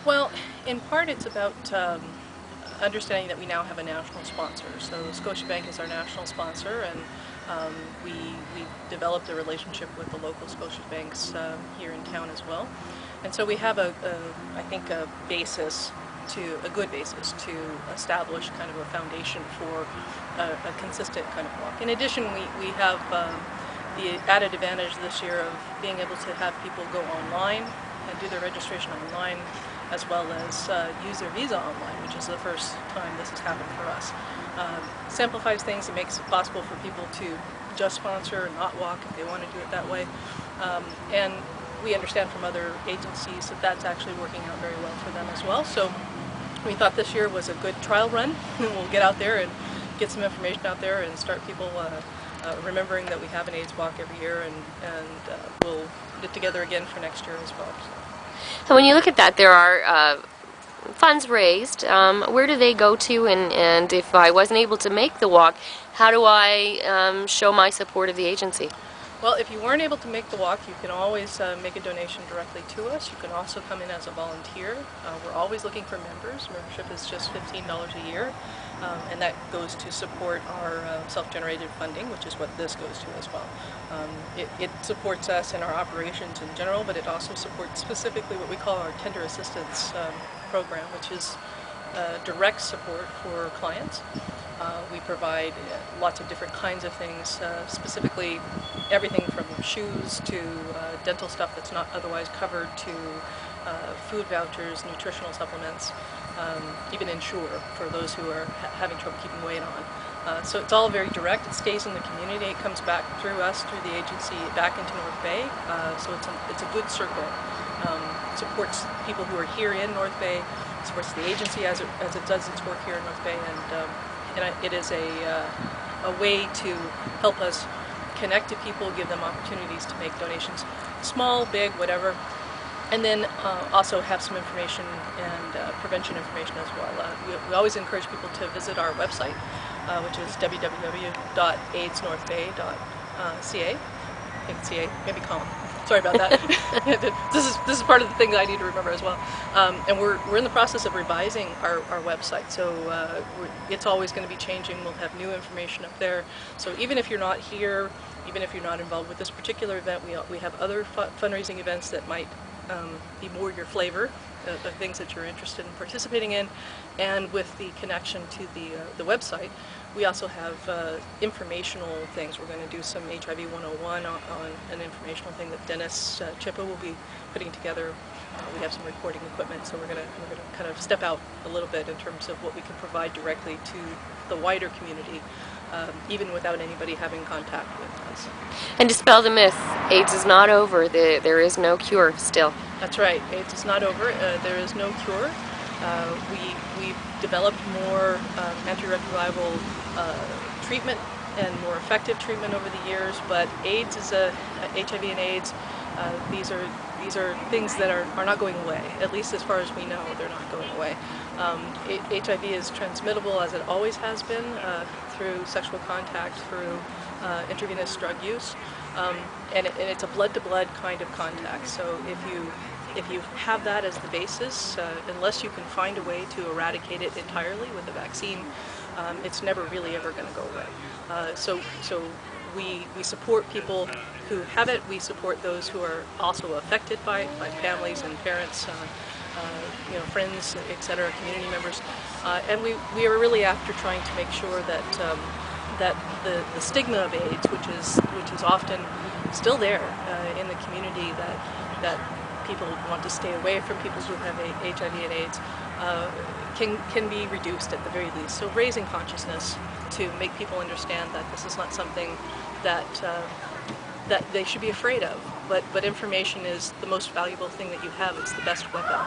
Well, in part it's about understanding that we now have a national sponsor. So Scotiabank is our national sponsor, and we've developed a relationship with the local Scotiabanks here in town as well. And so we have I think a good basis to establish kind of a foundation for a consistent kind of walk. In addition, we have the added advantage this year of being able to have people go online and do their registration online, as well as use their visa online, which is the first time this has happened for us. Simplifies things. It makes it possible for people to just sponsor and not walk if they want to do it that way. And we understand from other agencies that that's actually working out very well for them as well. So we thought this year was a good trial run. We'll get out there and get some information out there and start people remembering that we have an AIDS walk every year, and we'll get together again for next year as well. So when you look at that, there are funds raised. Where do they go to, and if I wasn't able to make the walk, how do I show my support of the agency? Well, if you weren't able to make the walk, you can always make a donation directly to us. You can also come in as a volunteer. We're always looking for members. Membership is just $15 a year, and that goes to support our self-generated funding, which is what this goes to as well. It supports us in our operations in general, but it also supports specifically what we call our tender assistance program, which is direct support for clients. We provide lots of different kinds of things, specifically everything from shoes to dental stuff that's not otherwise covered, to food vouchers, nutritional supplements, even insure for those who are having trouble keeping weight on. So it's all very direct. It stays in the community. It comes back through us, through the agency, back into North Bay. So it's a good circle. Supports people who are here in North Bay, supports the agency as it does its work here in North Bay, and it is a way to help us connect to people, give them opportunities to make donations, small, big, whatever, and then also have some information and prevention information as well. We always encourage people to visit our website, which is www.aidsnorthbay.ca. I think it's CA, maybe com. Sorry about that. This is part of the thing that I need to remember as well. And we're in the process of revising our website, so it's always going to be changing. We'll have new information up there. So even if you're not here, even if you're not involved with this particular event, we have other fundraising events that might be more your flavor, the things that you're interested in participating in. And with the connection to the website, we also have informational things. We're going to do some HIV 101 on an informational thing that Dennis Chippa will be putting together. We have some recording equipment, so we're going to kind of step out a little bit in terms of what we can provide directly to the wider community, even without anybody having contact with us. And dispel the myth, AIDS is not over. There is no cure still. That's right. AIDS is not over. There is no cure. We've developed more antiretroviral treatment and more effective treatment over the years, but AIDS is HIV and AIDS. These are things that are not going away. At least as far as we know, they're not going away. HIV is transmittable, as it always has been, through sexual contact, through intravenous drug use, and it's a blood-to-blood kind of contact. So if you have that as the basis, unless you can find a way to eradicate it entirely with a vaccine, it's never really ever going to go away. So we support people who have it. We support those who are also affected by it, by families and parents, friends, etc., community members, and we are really after trying to make sure that the stigma of AIDS, which is often still there in the community, that people want to stay away from people who have HIV and AIDS, can be reduced at the very least. So raising consciousness to make people understand that this is not something that they should be afraid of, but information is the most valuable thing that you have. It's the best weapon.